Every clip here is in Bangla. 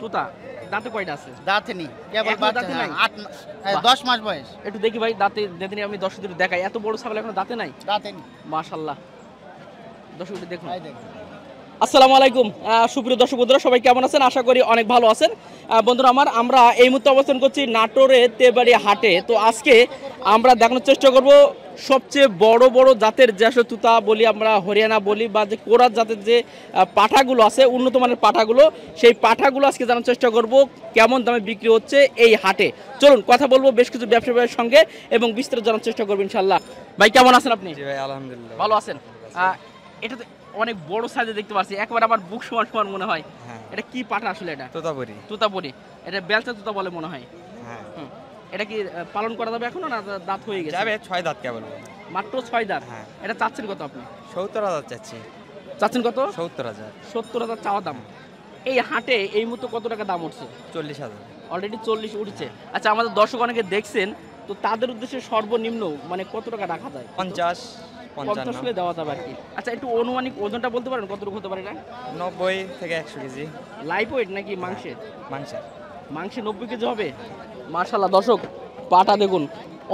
তুতা দাঁতে কয়টা আছে? দাঁতে নেই, কেবল এখনো বাচ্চা। দাঁতে নাই? 10 মাস বয়স। একটু দেখি ভাই দাঁতে যেদিন আমি দর্শকদের দেখাই, এত বড় ছাগল এখনো দাঁতে নাই। দাঁতে নেই, মাশাআল্লাহ, দর্শকদের দেখুন। ভাই দেখুন। আসসালামু আলাইকুম সুপ্রিয় দর্শক বন্ধুরা, সবাই কেমন আছেন? আশা করি অনেক ভালো আছেন। বন্ধুরা আমার, আমরা এই মুহূর্তে অবস্থান করছি নাটোরের তেবাড়ি হাটে। তো আজকে আমরা দেখানোর চেষ্টা করব সবচেয়ে বড় বড় জাতের যে আসলে তুতা বলি আমরা, হরিয়ানা বলি, বা যে কোরাস জাতের যে পাঠাগুলো আছে, উন্নত মানের পাঠাগুলো, সেই পাঠাগুলো আজকে জানার চেষ্টা করব কেমন দামে বিক্রি হচ্ছে এই হাটে। চলুন কথা বলবো বেশ কিছু ব্যবসায়ী ভাইয়ের সঙ্গে এবং বিস্তারিত জানার চেষ্টা করবো ইনশাল্লাহ। ভাই কেমন আছেন আপনি? জি ভাই, আলহামদুলিল্লাহ ভালো আছেন। এটা তো অনেক বড় সাইজে দেখতে পাচ্ছি, একবার আমার বুক সমান সমান মনে হয়। হ্যাঁ, এটা কি পাঠা আসলে? এটা তোতাপুরি। তুতাপুরি। এটা বেলচা তুতা বলে মনে হয়। হ্যাঁ, এটা কি পালন করা যাবে এখনো, না দাঁত হয়ে গেছে? যাবে 6 দাঁত কেবল। মাত্র 6 দাঁত। হ্যাঁ। এটা চাচ্ছেন কত আপনি? 70,000 চাচ্ছি। চাচ্ছেন কত? 70,000। 70,000 চাওয়া দাম। এই হাটে এই মুহূর্তে কত টাকা দাম উঠছে? 40,000। অলরেডি 40 উঠছে। আচ্ছা, আমাদের দর্শক অনেকে দেখছেন, তো তাদের উদ্দেশ্যে সর্বনিম্ন মানে কত টাকা রাখা যায়? 50, 50 হলে 55, দেওয়া যাবে আর কি। আচ্ছা, একটু অনুমানিক ওজনটা বলতে পারেন কতটুকু হতে পারে? না 90 থেকে 100 কেজি লাইভ ওয়েট নাকি মাংসের? মাংসের। মাংসে 90 কেজি হবে। মাশাআল্লাহ দর্শক, পাটা দেখুন,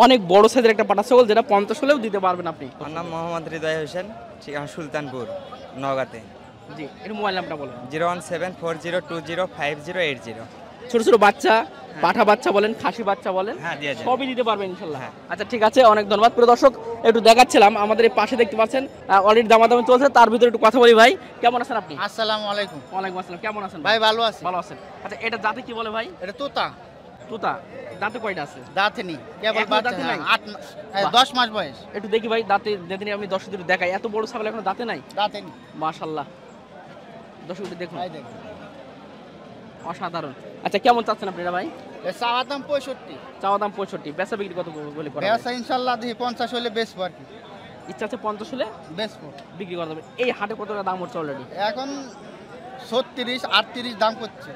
অনেক বড় সাইজের একটা পাটা ছাগল, যেটা 50 হলেও দিতে পারবেন আপনি। আমার নাম মোহাম্মদ হৃদয় হোসেন, ঠিকানা সুলতানপুর, নওগাঁতে। জি, এর মোবাইল নাম্বারটা বলেন। 01740205080। ছোট ছোট বাচ্চা, পাঠা বাচ্চা বলেন, খাসি বাচ্চা বলেন, হ্যাঁ, দিয়ে যাবে। সবই দিতে পারবেন ইনশাআল্লাহ। হ্যাঁ। আচ্ছা ঠিক আছে, অনেক ধন্যবাদ। প্রিয় দর্শক, একটু দেখাচ্ছিলাম আমাদের এই পাশে দেখতে পাচ্ছেন অলরেডি দামাদামি চলছে, তার ভিতরে একটু কথা বলি। ভাই কেমন আছেন আপনি? আসসালামু আলাইকুম। ওয়ালাইকুম আসসালাম, কেমন আছেন ভাই ভালো আছি। ভালো আছেন। আচ্ছা, এটা জাতে কি বলে ভাই? এটা তোতা, তুতা দাঁতে কয়টা আছে? দাঁতে নেই, কেবল এখনো বাচ্চা। দাঁতে নাই? 10 মাস বয়স। একটু দেখি ভাই দাঁতে যেদিন আমি দর্শকদের দেখাই, এত বড় ছাগল এখনো দাঁতে নাই। দাঁতে নেই, মাশাআল্লাহ, দর্শকদের দেখুন, ভাই দেখুন। অসাধারণ। আচ্ছা, কেমন চাচ্ছেন আপনি এটা ভাই? এর চাওয়া দাম 65। চাওয়া দাম 65, বেচা বিক্রি কত বলে করা ব্যবসা ইনশাল্লাহ দেখি 50 হলে বেচবো আর কি। ইচ্ছা আছে 50 হলে বেচবো। বিক্রি করা যাবে। এই হাটে কত টাকা দাম হচ্ছে অলরেডি? এখন 36, 38 দাম করছে।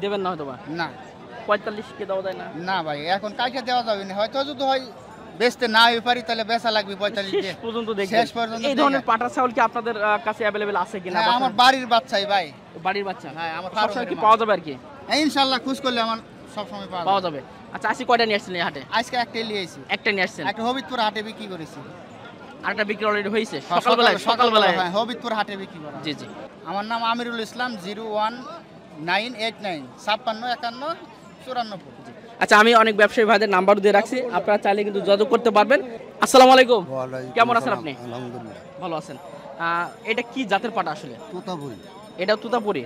দেবেন না হয়তো বা? না 45 কে দেওয়া যায় না? না ভাই, এখন কালকে দেওয়া যাবে না। হয়তো যদি হয় বেচতে না হয়ে পারি, তাহলে বেচা লাগবে 45 শেষ দিয়ে। পর্যন্ত দেখবেন। শেষ পর্যন্ত এই ধরনের দেখবেন। পাটা ছাগল কি আপনাদের কাছে অ্যাভেলেবেল আছে কিনা? হ্যাঁ, আমার বাড়ির বাচ্চাই ভাই। বাড়ির বাচ্চা? হ্যাঁ, আমার সবসময় কি ফার্মের পাওয়া যাবে আর কি? হ্যাঁ, ইনশাল্লাহ খোঁজ করলে আমার সব সময় পাওয়া যাবে। আচ্ছা, আসি কয়টা নিয়ে আসছেন এই হাটে? আজকে একটাই নিয়েছি, একটা নিয়ে আসছেন, একটা হবিবপুর হাটে বিক্রি করেছি। আরেকটা বিক্রি অলরেডি হয়েছে হ্যাঁ, সকালবেলায়? হ্যাঁ, হবিবপুর হাটে বিক্রি করা। জি জি। আমার নাম আমিরুল ইসলাম, 01989 565194। আচ্ছা, আমি অনেক ব্যবসায়ী ভাইদের নাম্বার দিয়ে রাখছি, আপনারা চাইলে কিন্তু যোগাযোগ করতে পারবেন। আসসালামু আলাইকুম, কেমন আছেন আপনি? আলহামদুলিল্লাহ। ভালো আছেন। এটা কি জাতের পাটা আসলে? তোতাপুরি। এটা তুতাপুরি।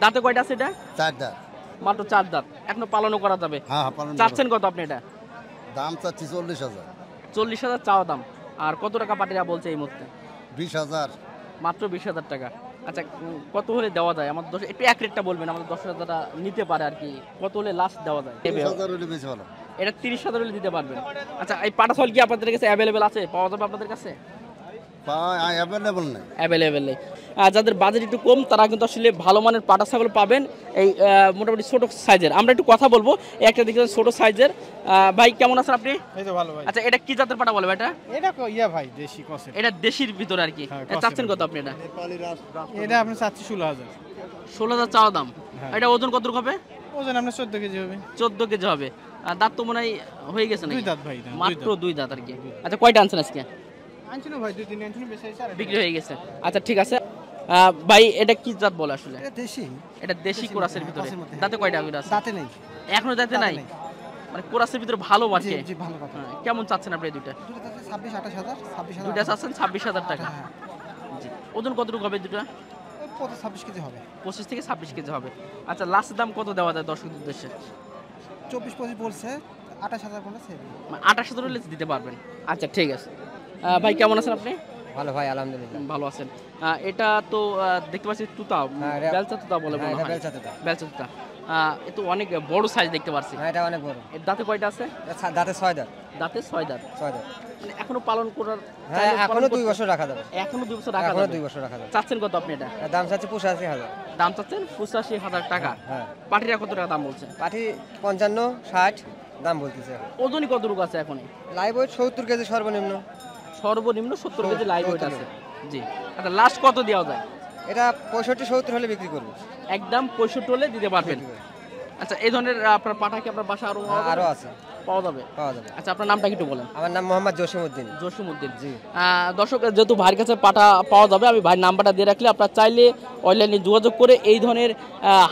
দাঁতে কয়টা আছে এটা? 4 দাঁত। মাত্র 4 দাঁত, এখনো পালনও করা যাবে। হ্যাঁ, পালন করা। চাচ্ছেন কত আপনি এটা? দাম চাচ্ছি 40,000। 40,000 চাওয়া দাম। আর কত টাকা পাটিরা বলছে এই মুহূর্তে? 20,000। মাত্র 20,000 টাকা। আচ্ছা, কত হলে দেওয়া যায়? আমার একটু এক রেটটা বলবেন, আমাদের 10,000 নিতে পারে আর কি, কত হলে লাস্ট দেওয়া যায়? 30,000 হলে বেশি ভালো। এটা 30,000 হলে দিতে পারবেন। আচ্ছা, এই পাটা ছাগল কি আপনাদের কাছে অ্যাভেলেবেল আছে? পাওয়া যাবে আপনাদের কাছে? অ্যাভেলেবল নেই। অ্যাভেলেবেল নেই। যাদের বাজেট একটু কম, তারা কিন্তু আসলে ভালো মানের পাটা ছাগল পাবেন এই মোটামুটি ছোট সাইজের। আমরা একটু কথা বলবো, একটা দিকে ছোট সাইজের। ভাই কেমন আছেন আপনি? এই তো ভালো ভাই। আচ্ছা, এটা কি জাতের পাটা বলে এটা? এটা ইয়া ভাই, দেশি কসের। এটা দেশির ভিতরে আর কি। হ্যাঁ, এটা চাচ্ছেন কত আপনি এটা? এটা আপনি চাচ্ছি 16,000। 16,000 চাওয়া দাম। হ্যাঁ। এটা ওজন কতটুকু হবে? ওজন আপনার 14 কেজি হবে। 14 কেজি হবে। দাঁত তো মনে হয় হয়ে গেছে নাকি? 2 দাঁত ভাই, না, মাত্র 2 2 দাঁত আর কি। আচ্ছা, কয়টা আনছেন আজকে? আনছিল ভাই, 2-3 আনছিল, বেশি হইছে আর বিক্রি হয়ে গেছে। আচ্ছা ঠিক আছে। ভাই এটা কি জাত বলে আসলে? এটা দেশি। এটা দেশি কোরাসের ভিতরে। কোরাসের মধ্যে। দাঁতে কয়টা করে আছে? দাঁতে নেই। এখনো দাঁতে নাই? মানে কোরাসের ভিতরে ভালো মার্কে। জি, ভালো কথা। কেমন চাচ্ছেন আপনি এই দুইটা? দুটো দাঁতে 26-28,000, 26,000। দুইটা চাচ্ছেন 26,000 টাকা। হ্যাঁ। জি। ওজন কতটুকু হবে দুটো? ওই 25-26 কেজি হবে। 25 থেকে 26 কেজি হবে। আচ্ছা, লাস্ট দাম কত দেওয়া যায় দর্শকদের উদ্দেশ্যে? 24-25 বলছে, 28,000 বলে ছেড়ে দিই। মানে 28,000 হলে দিতে পারবেন। আচ্ছা ঠিক আছে। ভাই কেমন আছেন আপনি? ভালো ভাই, আলহামদুলিল্লাহ। ভালো আছেন। এটা তো দেখতে পাচ্ছি তুতা, বেলচা তুতা বলে মনে হয়। বেলচা তুতা। এ তো অনেক বড় সাইজ দেখতে পাচ্ছি। হ্যাঁ, এটা অনেক বড়। এর দাঁতে কয়টা আছে? দাঁতে 6 দাঁত। দাঁতে 6 দাঁত। 6 দাঁত। মানে এখনো পালন করার হ্যাঁ, চাইলে এখনো পালন 2 করতে- বছর রাখা যাবে। এখনো 2 বছর রাখা এখনো যাবে। 2 বছর রাখা যাবে। চাচ্ছেন কত আপনি এটা? দাম চাচ্ছি 85,000। দাম চাচ্ছেন 85,000 টাকা। হ্যাঁ। পাটিরা কত টাকা দাম বলছে? পাঠি 55-60 দাম বলতেছে। ওজনই কতটুকু আছে এখন? লাইভ ওয়েট 70 কেজি সর্বনিম্ন। সর্বনিম্ন 70 কেজি লাইভ ওয়েট আছে। জি। আচ্ছা, লাস্ট কত দেওয়া যায়? এটা 65-70 হলে বিক্রি করবো। একদম 65 হলে দিতে পারবেন। আচ্ছা, এই ধরনের আপনার পাঠা কি আপনার বাসা আরো আরও আছে, পাওয়া যাবে? পাওয়া যাবে। আচ্ছা, আপনার নামটা কি একটু বলেন? আমার নাম মোহাম্মদ জসিমউদ্দিন। জসিমউদ্দিন। জি। দর্শক, যেহেতু ভাইয়ের কাছে পাঠা পাওয়া যাবে, আমি ভাইয়ের নাম্বারটা দিয়ে রাখলে আপনারা চাইলে অনলাইনে যোগাযোগ করে এই ধরনের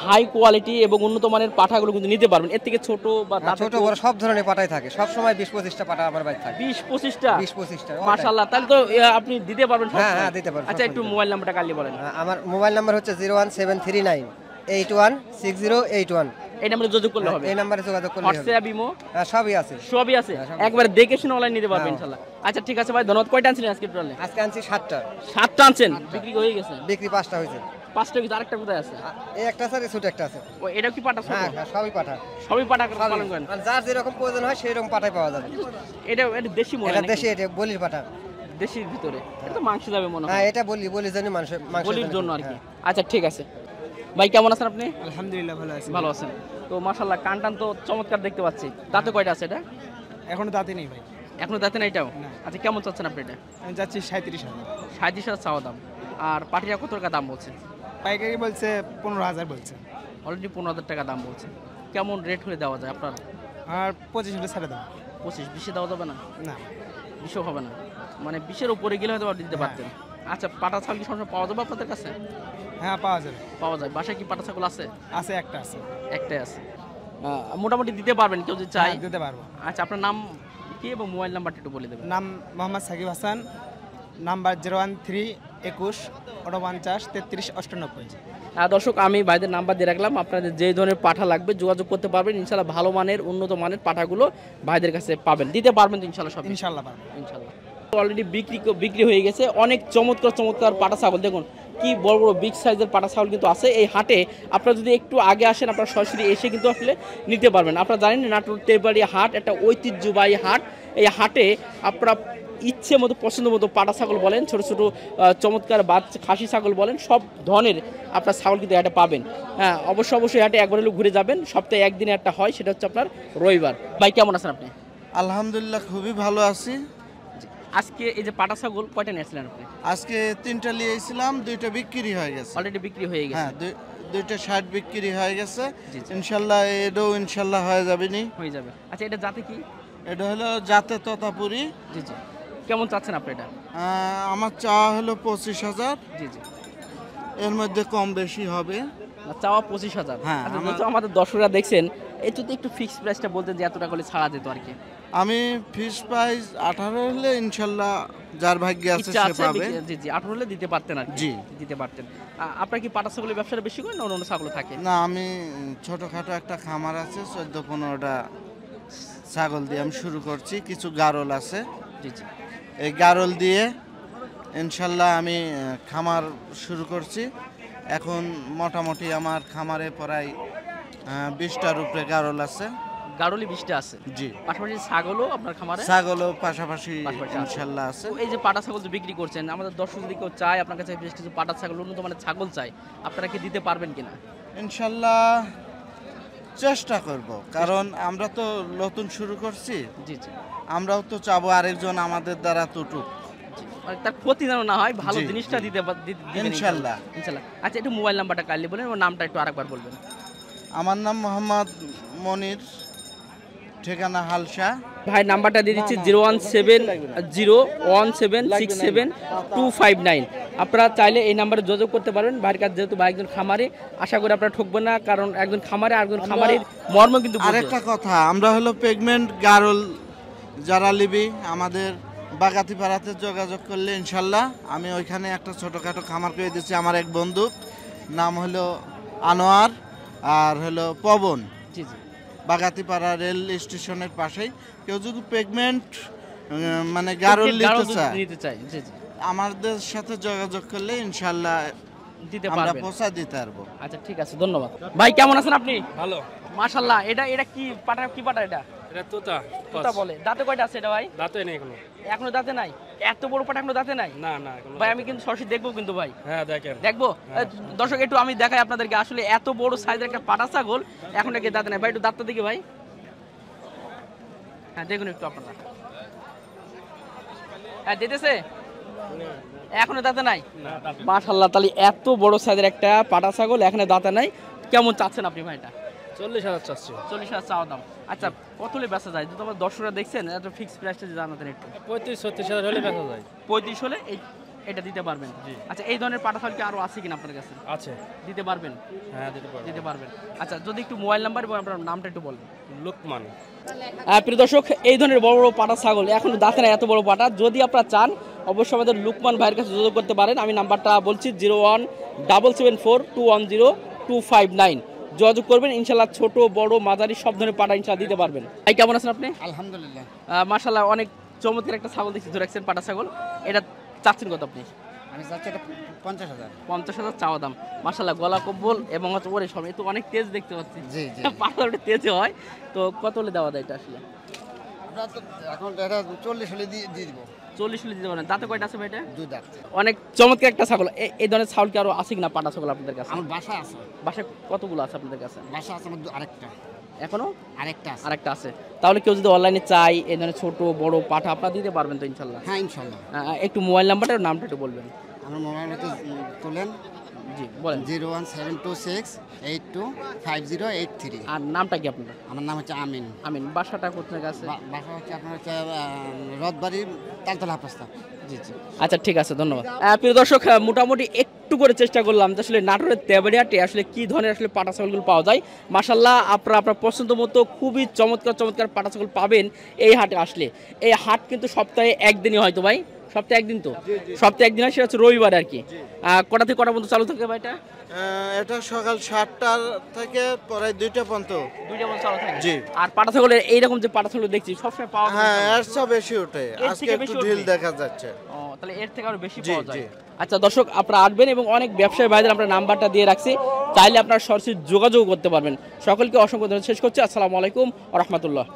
হাই কোয়ালিটি এবং উন্নত মানের পাঠাগুলো কিন্তু নিতে পারবেন। এর থেকে ছোট বা ছোট বড় সব ধরনের পাটাই থাকে, সব সময় 20-25টা পাটা আমার বাড়ি থাকে। 20-25টা? 20-25টা। মাশাআল্লাহ, তাহলে তো আপনি দিতে পারবেন সব হ্যাঁ, সময়। হ্যাঁ, দিতে পারবো। আচ্ছা, একটু মোবাইল নাম্বারটা কালি বলেন। আমার মোবাইল নাম্বার হচ্ছে 01739816081। এই নাম্বারে যোগাযোগ করলে হবে? এই নাম্বারে যোগাযোগ করলে হবে। হোয়াটসঅ্যাপ, ইমো সবই আছে। সবই আছে, হ্যাঁ, সবই। একবারে দেখে শুনে অনলাইন নিতে পারবেন হ্যাঁ। ইনশাআল্লাহ। আচ্ছা, ঠিক আছে ভাই, ধন্যবাদ। কয়টা আনছিলেন আজকে টোটালে? আজকে আনছি 7টা। 7টা আনছেন, বিক্রি হয়ে গেছে? বিক্রি 5টা হয়েছে। 5টা কিন্তু আরেকটা কোথায় আছে? এই একটা আছে, ছোট একটা আছে। ও, এটা কি পাটা ছোট? হ্যাঁ, হ্যাঁ, সবই পাঠা। সবই পাটা সবই। পালন করেন? মানে যার যেরকম প্রয়োজন হয় সেই রকম পাঠাই পাওয়া যাবে। এটা দেশি মনে হয় এটা নাকি? দেশি, এটা বলির পাঠা। দেশির ভিতরে এটা তো মাংস যাবে মনে হ্যাঁ, হয়। এটা বলির জন্য মানুষের মাংস বলির জন্য আর কি। আচ্ছা, ঠিক আছে ভাই, কেমন আছেন আপনি? আলহামদুলিল্লাহ ভালো আছি। ভালো আছেন তো? মাশাআল্লাহ, কান তো চমৎকার দেখতে পাচ্ছি। দাঁতে কয়টা আছে এটা? এখনো দাঁতে নেই ভাই, এখনো দাঁতে না এটাও? না। আচ্ছা, কেমন চাচ্ছেন আপনি এটা? আমি যাচ্ছি 37,000। 37,000 চাওয়া দাম। আর পাটিরা কত টাকা দাম বলছে? পাইকারি বলছে 15,000 বলছে। অলরেডি 15,000 টাকা দাম বলছে। কেমন রেট হলে দেওয়া যায় আপনার? আর 25 হলে ছেড়ে দাও। 25-20 দেওয়া যাবে না? না, 20 হবে না, মানে 20-এর উপরে গেলে হয়তো আপনি দিতে পারতেন। আচ্ছা, পাটা ছাগল কি সবসময় পাওয়া যাবে আপনাদের কাছে? হ্যাঁ পাওয়া যাবে। পাওয়া যায়। বাসায় কি পাটা ছাগল আছে? আছে, একটা আছে। একটাই আছে। মোটামুটি দিতে পারবেন কেউ যদি চাই? দিতে পারবো। আচ্ছা, আপনার নাম কি এবং মোবাইল নাম্বারটা একটু বলে দেবেন। নাম মোহাম্মদ সাকিব হাসান, নাম্বার 01321493398। দর্শক, আমি ভাইদের নাম্বার দিয়ে রাখলাম, আপনাদের যে ধরনের পাঠা লাগবে যোগাযোগ করতে পারবেন। ইনশাল্লাহ ভালো মানের, উন্নত মানের পাঠাগুলো ভাইদের কাছে পাবেন। দিতে পারবেন তো ইনশাল্লাহ সব? ইনশাল্লাহ পারবো। ইনশাল্লাহ। অলরেডি বিক্রি হয়ে গেছে অনেক চমৎকার পাটা ছাগল। দেখুন কি বড় বড় বিগ সাইজের পাটা ছাগল কিন্তু আছে এই হাটে। আপনারা যদি একটু আগে আসেন, আপনারা সরাসরি এসে কিন্তু আসলে নিতে পারবেন। আপনারা জানেন নাটোর তেবাড়িয়া হাট একটা ঐতিহ্যবাহী হাট। এই হাটে আপনারা ইচ্ছে মতো, পছন্দ মতো পাটা ছাগল বলেন, ছোট ছোট চমৎকার বাচ্চা খাসি ছাগল বলেন, সব ধরনের আপনার ছাগল কিন্তু হাটে পাবেন। হ্যাঁ, অবশ্যই হাটে একবার হলেও ঘুরে যাবেন। সপ্তাহে একদিনে একটা হয়, সেটা হচ্ছে আপনার রবিবার। ভাই, কেমন আছেন আপনি? আলহামদুলিল্লাহ, খুবই ভালো আছি। আজকে এই যে পাটা ছাগল কয়টা নিয়েছিলেন আপনি? আজকে 3টা নিয়েছিলাম, 2টা বিক্রি হয়ে গেছে। অলরেডি বিক্রি হয়ে গেছে? হ্যাঁ, 2টা 60 বিক্রি হয়ে গেছে। জি, জি। ইনশাল্লাহ এটাও ইনশাল্লাহ হয়ে যাবে নি। হয়ে যাবে। আচ্ছা, এটা জাতে কি? এটা হলো জাতে তোতাপুরি। জি জি। কেমন চাচ্ছেন আপনি এটা? আমার চাওয়া হলো 25,000। জি জি। এর মধ্যে কম বেশি হবে। চাওয়া 25,000। হ্যাঁ, আচ্ছা, যেহেতু আমাদের দর্শকরা দেখছেন, এই যদি একটু ফিক্সড প্রাইসটা বলতেন যে এত টাকা হলে ছাড়া যেত আর কি। আমি ফিস প্রাইস 18 হলে ইনশাল্লাহ যার ভাগ্যে আছে ইচ্ছা সে আছে? পাবে। জি জি, 18 হলে দিতে পারতেন আর কি। জি। দিতে পারতেন। আপনার কি পাটা ছাগলের ব্যবসাটা বেশি করেন না অন্য ছাগল থাকে? না, আমি ছোটখাটো একটা খামার আছে, 14-15টা ছাগল দিয়ে আমি শুরু করছি। কিছু গারল আছে। জি জি। এই গারল দিয়ে ইনশাল্লাহ আমি খামার শুরু করছি। এখন মোটামুটি আমার খামারে প্রায় 20টার উপরে গারল আছে। গাড়লি 20টা আছে? জি। পাশাপাশি ছাগলও আপনার খামারে? ছাগলও পাশাপাশি পাশাপাশি আছে। ইনশাল্লাহ আছে। তো এই যে পাটা ছাগল যে বিক্রি করছেন, আমাদের দর্শক যদি কেউ চায় আপনার কাছে বেশ কিছু পাটা ছাগল, উন্নত মানের ছাগল চাই, আপনারা কি দিতে পারবেন কিনা? ইনশাল্লাহ চেষ্টা করব, কারণ আমরা তো নতুন শুরু করছি। জি জি। আমরাও তো চাবো আরেকজন আমাদের দ্বারা টুটুক। মানে তার ক্ষতি যেন না হয়, ভালো জি, জিনিসটা জি। দিবেন ইনশাল্লাহ। ইনশাল্লাহ। আচ্ছা, একটু মোবাইল নাম্বারটা কাইন্ডলি বলেন এবং নামটা একটু আরেকবার বলবেন। আমার নাম মোহাম্মদ মনির, ঠিকানা হালসা। ভাই, নাম্বারটা দিয়ে দিচ্ছি 01701767259। আপনারা চাইলে এই নাম্বারে যোগাযোগ করতে পারবেন। ভাইয়ের কাছে যেহেতু ভাই একজন খামারে, আশা করি আপনারা ঠকবেন না, কারণ একজন খামারে আর একজন খামারের মর্ম কিন্তু বুঝে। আরেকটা কথা, আমরা হলো প্রেগনেন্ট গারল যারা লিবি আমাদের বাগাতিপাড়াতে যোগাযোগ করলে ইনশাল্লাহ আমি ওইখানে একটা ছোটোখাটো খামার করে দিচ্ছি। আমার এক বন্ধু, নাম হলো আনোয়ার আর হলো পবন, জি জি। বাগাতিপাড়া রেল স্টেশনের পাশেই। কেউ যদি প্রেগনেন্ট মানে গারল নিতে চাই, জি জি, আমাদের সাথে যোগাযোগ করলে ইনশাল্লাহ দিতে আমরা পারবেন। পৌঁছা দিতে পারবো। আচ্ছা, ঠিক আছে, ধন্যবাদ। ভাই, কেমন আছেন আপনি? ভালো। মাশাআল্লাহ। এটা কি পাটা? কি পাটা এটা? এটা তোতা। তোতা বলে। দাঁতে কয়টা আছে এটা ভাই? দাঁতে নেই এখনো। এখনো দাঁতে নাই? এত বড় পাটা এখনো দাঁতে নাই? না না এখনো। ভাই, আমি কিন্তু সরাসরি দেখবো কিন্তু ভাই। হ্যাঁ, দেখেন। দেখবো? দর্শক, একটু আমি দেখাই আপনাদেরকে, আসলে এত বড় সাইজের একটা পাটা ছাগল এখন নাকি দাঁতে নাই। ভাই, একটু দাঁতটা দেখি ভাই। হ্যাঁ, দেখুন একটু আপনারা। হ্যাঁ, দিতেছে? এখনো দাঁতে নাই? মাশাআল্লাহ। তাহলে এত বড় সাইজের একটা পাটা ছাগল এখানে দাঁতে নাই। কেমন চাচ্ছেন আপনি ভাই এটা? 40,000 চাচ্ছি। 40,000 চাওয়া দাম। আচ্ছা কত হলে বেচা যায়? যদি আমার দর্শকরা দেখছেন একটা ফিক্স প্রাইসটা জানাতেন একটু। 35-36,000 হলে বেচা যায়। 35 হলে এটা দিতে পারবেন। আচ্ছা এই ধরনের পাটা ছাগল কি আরো আছে কিনা আপনার কাছে? আছে। দিতে পারবেন? হ্যাঁ দিতে পারবো। দিতে পারবেন। আচ্ছা যদি একটু মোবাইল নাম্বার এবং আপনার নামটা একটু বলেন। লোকমান। প্রিয় দর্শক এই ধরনের বড় বড় পাটা ছাগল এখন দাঁতে না এত বড় পাটা, যদি আপনারা চান অবশ্যই আমাদের লুকমান ভাইয়ের কাছে যোগাযোগ করতে পারেন। আমি নাম্বারটা বলছি 0177420259 যোগাযোগ করবেন। ইনশাল্লাহ ছোট বড় মাঝারি সব ধরনের পাটা ইনশাল্লাহ দিতে পারবেন। ভাই কেমন আছেন আপনি? আলহামদুলিল্লাহ। মাশাআল্লাহ অনেক চমৎকার একটা ছাগল দেখছি ধরে রাখছেন পাটা ছাগল। এটা চাচ্ছেন কত আপনি? আমি চাচ্ছি এটা 50,000। 50,000 চাওয়া দাম। মাশাআল্লাহ গলা কম্বল এবং হচ্ছে ওরে সব তো অনেক তেজ দেখতে পাচ্ছি। জি জি। পাটা ওটা তেজ হয়, তো কত হলে দেওয়া যায় এটা আসলে? আমরা তো এখন এটা 40 হলে দিয়ে দিব। 40 হলে দিতে পারেন। দাঁতে কয়টা আছে ভাই এটা? 2 দাঁত। অনেক চমৎকার একটা ছাগল। এই ধরনের ছাগল কি আরো আছে কিনা পাটা ছাগল আপনাদের কাছে? আমার বাসা আছে। বাসায় কতগুলো আছে আপনাদের কাছে? বাসা আছে আমার আরেকটা। এখনো আরেকটা আছে। আরেকটা আছে। তাহলে কেউ যদি অনলাইনে চাই এই ধরনের ছোট বড় পাঠা আপনারা দিতে পারবেন তো ইনশাল্লাহ? হ্যাঁ ইনশাআল্লাহ। একটু মোবাইল নাম্বারটা নামটা একটু বলবেন। আমার মোবাইলটা তোলেন। জি বলেন। 01726825083। আর নামটা কি আপনার? আমার নাম হচ্ছে আমিন। আমিন। বাসাটা কোথায় আছে? বাসা হচ্ছে আপনার হচ্ছে রথবাড়ি তালতলা হাফরাস্তা। জি জি আচ্ছা ঠিক আছে ধন্যবাদ। প্রিয় দর্শক মোটামুটি একটু করে চেষ্টা করলাম যে আসলে নাটোরের তেবাড়িয়াতে আসলে কি ধরনের আসলে পাটা ছাগলগুলো পাওয়া যায়। মাশাআল্লাহ আপনার পছন্দ মতো খুবই চমৎকার চমৎকার পাটা ছাগল পাবেন এই হাটে আসলে। এই হাট কিন্তু সপ্তাহে একদিনই হয়তো ভাই, সপ্তাহে একদিন তো? সপ্তাহে একদিন হয়, সেটা হচ্ছে রবিবার আর কি। কটা থেকে কটা পর্যন্ত চালু থাকে ভাই এটা? এটা সকাল 7টার থেকে পরে 2টা পর্যন্ত। 2টা পর্যন্ত চালু থাকে। জি। আর পাটা ছাগলের এইরকম যে পাটা ছাগল দেখছি সবসময় পাওয়া যায়? হ্যাঁ এর চেয়ে বেশি ওঠে, এর আজকে থেকে একটু বেশি ঢিল উঠবে? দেখা যাচ্ছে। ও তাহলে এর থেকে আরো বেশি জি, পাওয়া যায়। জি। আচ্ছা দর্শক আপনারা আসবেন এবং অনেক ব্যবসায়ী ভাইদের আমরা নাম্বারটা দিয়ে রাখছি, চাইলে আপনারা সরাসরি যোগাযোগ করতে পারবেন। সকলকে অসংখ্য ধন্যবাদ। শেষ করছি। আসসালামু আলাইকুম ওয়া রাহমাতুল্লাহ।